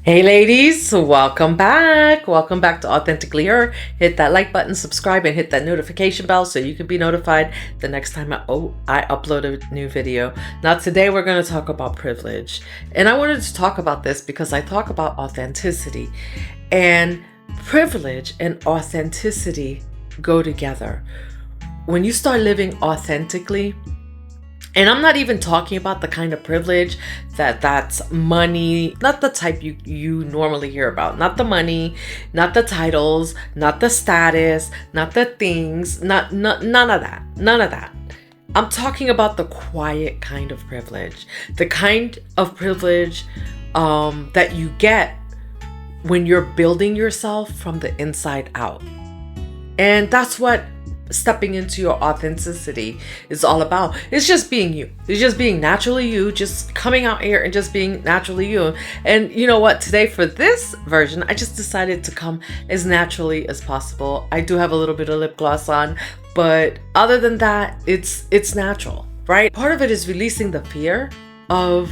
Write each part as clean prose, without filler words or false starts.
Hey ladies, welcome back. Welcome back to Authentically Her. Hit that like button, subscribe, and hit that notification bell so you can be notified the next time I upload a new video. Now today we're going to talk about privilege. And I wanted to talk about this because I talk about authenticity. And privilege and authenticity go together. When you start living authentically, and I'm not even talking about the kind of privilege that's money, not the type you normally hear about. Not the money, not the titles, not the status, not the things, none of that. None of that. I'm talking about the quiet kind of privilege. The kind of privilege that you get when you're building yourself from the inside out. And that's what stepping into your authenticity is all about. It's just being you. It's just being naturally you, just coming out here and just being naturally you. And you know what? Today for this version, I just decided to come as naturally as possible. I do have a little bit of lip gloss on, but other than that, it's natural, right? Part of it is releasing the fear of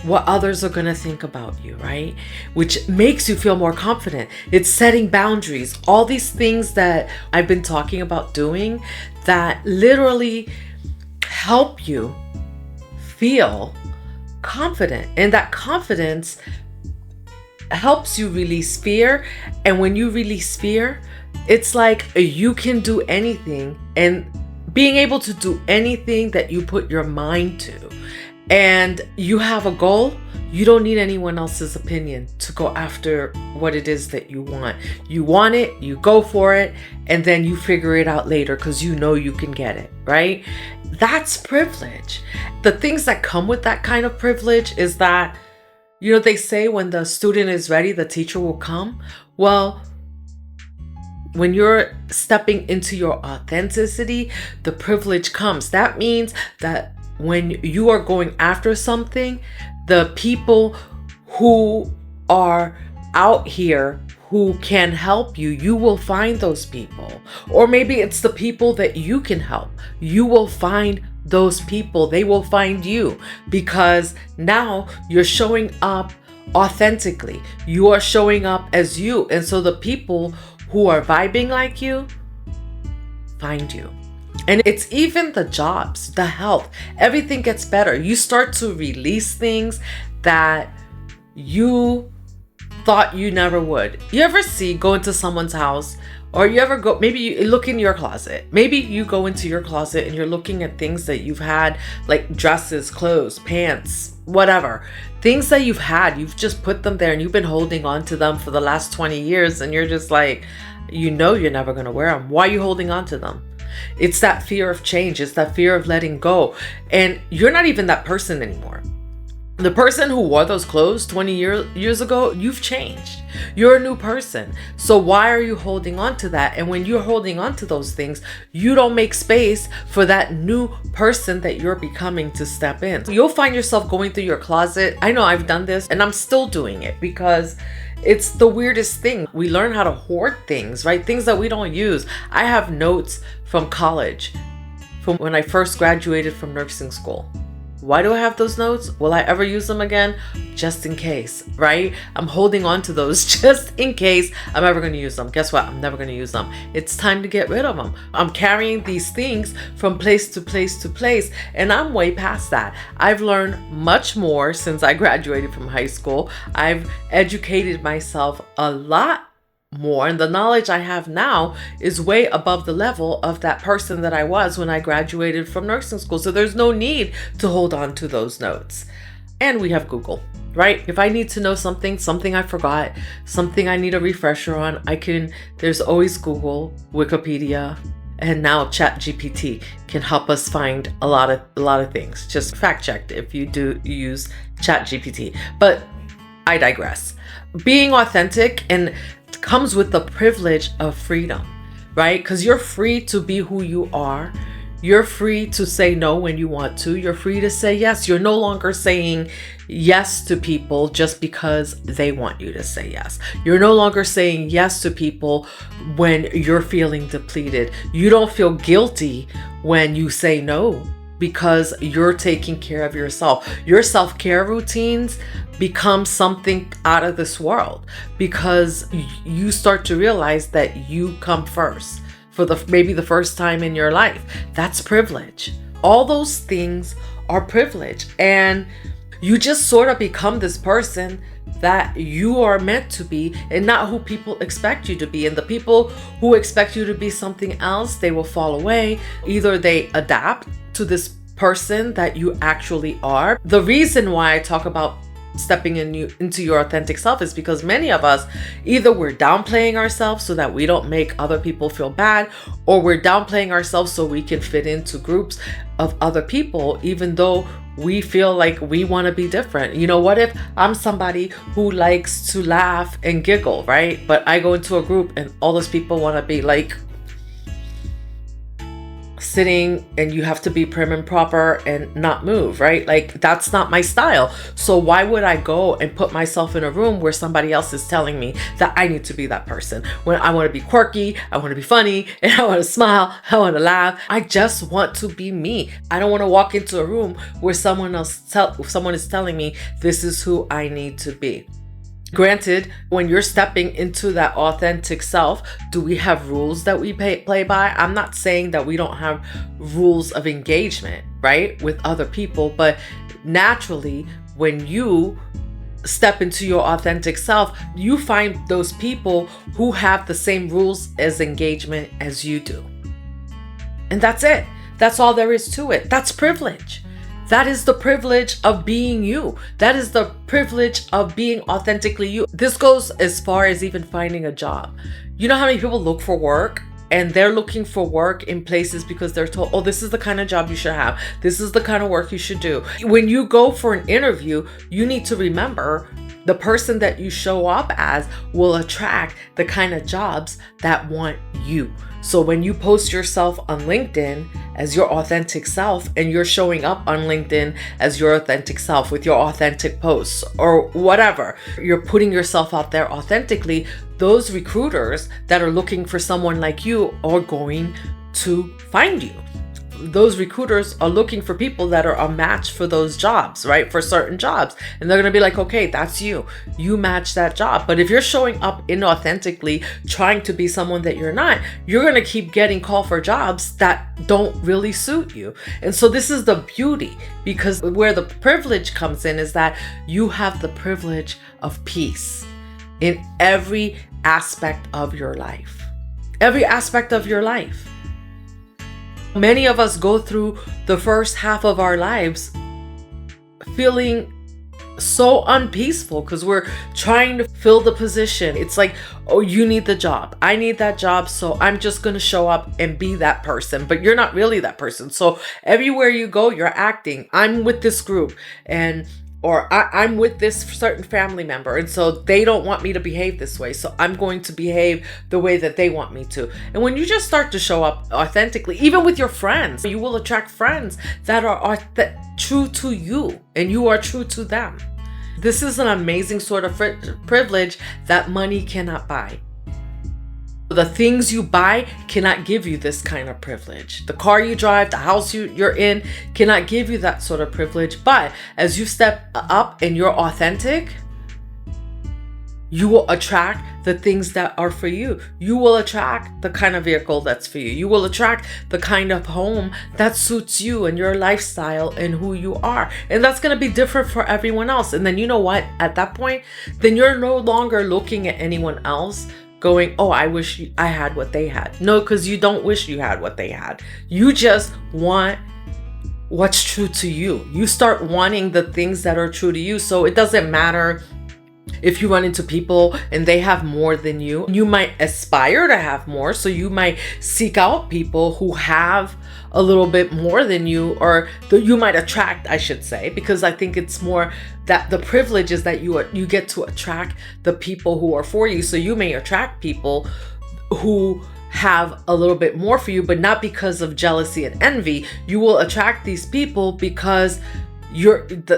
what others are going to think about you, right? Which makes you feel more confident. It's setting boundaries. All these things that I've been talking about doing that literally help you feel confident. And that confidence helps you release fear. And when you release fear, it's like you can do anything, and being able to do anything that you put your mind to. And you have a goal, you don't need anyone else's opinion to go after what it is that you want. You want it, you go for it, and then you figure it out later because you know you can get it, right? That's privilege. The things that come with that kind of privilege is that, they say when the student is ready, the teacher will come. Well, when you're stepping into your authenticity, the privilege comes. That means that when you are going after something, the people who are out here who can help you, you will find those people. Or maybe it's the people that you can help. You will find those people. They will find you because now you're showing up authentically. You are showing up as you. And so the people who are vibing like you find you. And it's even the jobs, the health, everything gets better. You start to release things that you thought you never would. You ever go into someone's house, or you ever go, maybe you look in your closet. Maybe you go into your closet and you're looking at things that you've had, like dresses, clothes, pants, whatever. Things that you've had, you've just put them there and you've been holding on to them for the last 20 years. And you're just like, you're never going to wear them. Why are you holding on to them? It's that fear of change. It's that fear of letting go. And you're not even that person anymore. The person who wore those clothes 20 years ago, you've changed. You're a new person. So why are you holding on to that? And when you're holding on to those things, you don't make space for that new person that you're becoming to step in. You'll find yourself going through your closet. I know I've done this and I'm still doing it because it's the weirdest thing. We learn how to hoard things, right? Things that we don't use. I have notes from college, from when I first graduated from nursing school. Why do I have those notes? Will I ever use them again? Just in case, right? I'm holding on to those just in case I'm ever going to use them. Guess what? I'm never going to use them. It's time to get rid of them. I'm carrying these things from place to place to place, and I'm way past that. I've learned much more since I graduated from high school. I've educated myself a lot more, and the knowledge I have now is way above the level of that person that I was when I graduated from nursing school. So there's no need to hold on to those notes. And we have Google, right? If I need to know something I forgot, something I need a refresher on, there's always Google, Wikipedia, and now ChatGPT can help us find a lot of things. Just fact checked if you do use ChatGPT. But I digress. Being authentic and comes with the privilege of freedom, right? Because you're free to be who you are. You're free to say no when you want to. You're free to say yes. You're no longer saying yes to people just because they want you to say yes. You're no longer saying yes to people when you're feeling depleted. You don't feel guilty when you say no because you're taking care of yourself. Your self-care routines become something out of this world because you start to realize that you come first for maybe the first time in your life. That's privilege. All those things are privilege, and you just sort of become this person that you are meant to be and not who people expect you to be. And the people who expect you to be something else, they will fall away. Either they adapt to this person that you actually are. The reason why I talk about stepping into your authentic self is because many of us, either we're downplaying ourselves so that we don't make other people feel bad, or we're downplaying ourselves so we can fit into groups of other people, even though we feel like we want to be different. You know, what if I'm somebody who likes to laugh and giggle, right? But I go into a group and all those people want to be like sitting, and you have to be prim and proper and not move, right? Like, that's not my style. So why would I go and put myself in a room where somebody else is telling me that I need to be that person, when I want to be quirky, I want to be funny, and I want to smile, I want to laugh. I just want to be me. I don't want to walk into a room where someone is telling me this is who I need to be. Granted, when you're stepping into that authentic self, do we have rules that we play by? I'm not saying that we don't have rules of engagement, right, with other people, but naturally, when you step into your authentic self, you find those people who have the same rules as engagement as you do. And that's it. That's all there is to it. That's privilege. That is the privilege of being you. That is the privilege of being authentically you. This goes as far as even finding a job. You know how many people look for work and they're looking for work in places because they're told, oh, this is the kind of job you should have. This is the kind of work you should do. When you go for an interview, you need to remember the person that you show up as will attract the kind of jobs that want you. So when you post yourself on LinkedIn as your authentic self, and you're showing up on LinkedIn as your authentic self with your authentic posts or whatever, you're putting yourself out there authentically, those recruiters that are looking for someone like you are going to find you. Those recruiters are looking for people that are a match for those jobs, right? For certain jobs. And they're going to be like, okay, that's you. You match that job. But if you're showing up inauthentically, trying to be someone that you're not, you're going to keep getting called for jobs that don't really suit you. And so this is the beauty, because where the privilege comes in is that you have the privilege of peace in every aspect of your life. Every aspect of your life. Many of us go through the first half of our lives feeling so unpeaceful because we're trying to fill the position. It's like, oh, you need the job. I need that job. So I'm just going to show up and be that person. But you're not really that person. So everywhere you go, you're acting. I'm with this group, or I'm with this certain family member, and so they don't want me to behave this way, so I'm going to behave the way that they want me to. And when you just start to show up authentically, even with your friends, you will attract friends that are true to you, and you are true to them. This is an amazing sort of privilege that money cannot buy. The things you buy cannot give you this kind of privilege. The car you drive, the house you're in cannot give you that sort of privilege. But as you step up and you're authentic, you will attract the things that are for you. You will attract the kind of vehicle that's for you. You will attract the kind of home that suits you and your lifestyle and who you are. And that's going to be different for everyone else. And then you know what? At that point, then you're no longer looking at anyone else going, oh, I wish I had what they had. No, because you don't wish you had what they had. You just want what's true to you. You start wanting the things that are true to you. So it doesn't matter if you run into people and they have more than you. You might aspire to have more. So you might seek out people who have a little bit more than you, or you might attract, I should say, because I think it's more that the privilege is that you get to attract the people who are for you. So you may attract people who have a little bit more for you, but not because of jealousy and envy. You will attract these people because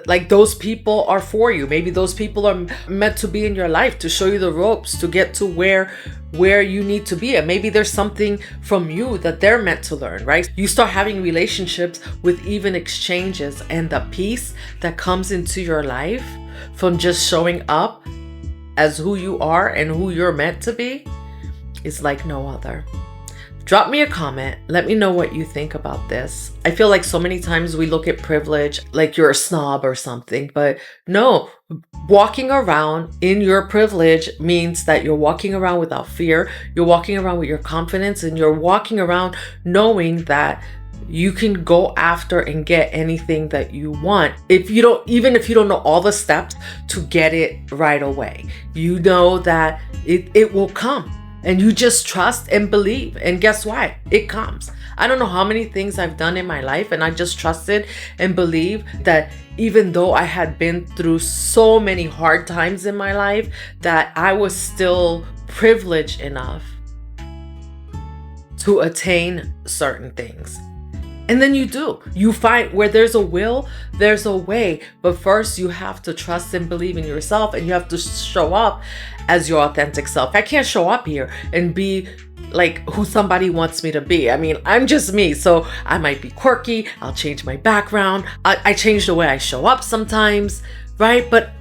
like those people are for you. Maybe those people are meant to be in your life to show you the ropes to get to where you need to be. And maybe there's something from you that they're meant to learn, right? You start having relationships with even exchanges, and the peace that comes into your life from just showing up as who you are and who you're meant to be is like no other. Drop me a comment. Let me know what you think about this. I feel like so many times we look at privilege like you're a snob or something, but no, walking around in your privilege means that you're walking around without fear. You're walking around with your confidence, and you're walking around knowing that you can go after and get anything that you want. Even if you don't know all the steps to get it right away, you know that it will come. And you just trust and believe. And guess what? It comes. I don't know how many things I've done in my life, and I just trusted and believed that even though I had been through so many hard times in my life, that I was still privileged enough to attain certain things. And then you do. You find where there's a will, there's a way. But first, you have to trust and believe in yourself, and you have to show up as your authentic self. I can't show up here and be like who somebody wants me to be. I mean, I'm just me. So I might be quirky. I'll change my background. I change the way I show up sometimes, right? But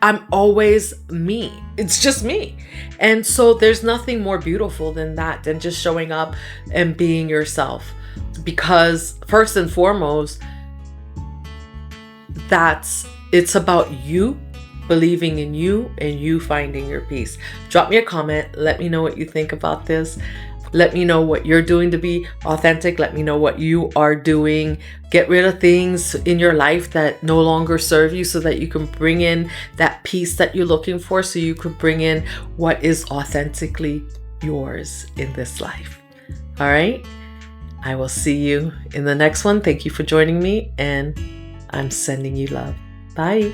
I'm always me. It's just me. And so there's nothing more beautiful than that, than just showing up and being yourself. Because first and foremost, it's about you believing in you and you finding your peace. Drop me a comment. Let me know what you think about this. Let me know what you're doing to be authentic. Let me know what you are doing. Get rid of things in your life that no longer serve you, so that you can bring in that peace that you're looking for, so you can bring in what is authentically yours in this life. All right? I will see you in the next one. Thank you for joining me, and I'm sending you love. Bye.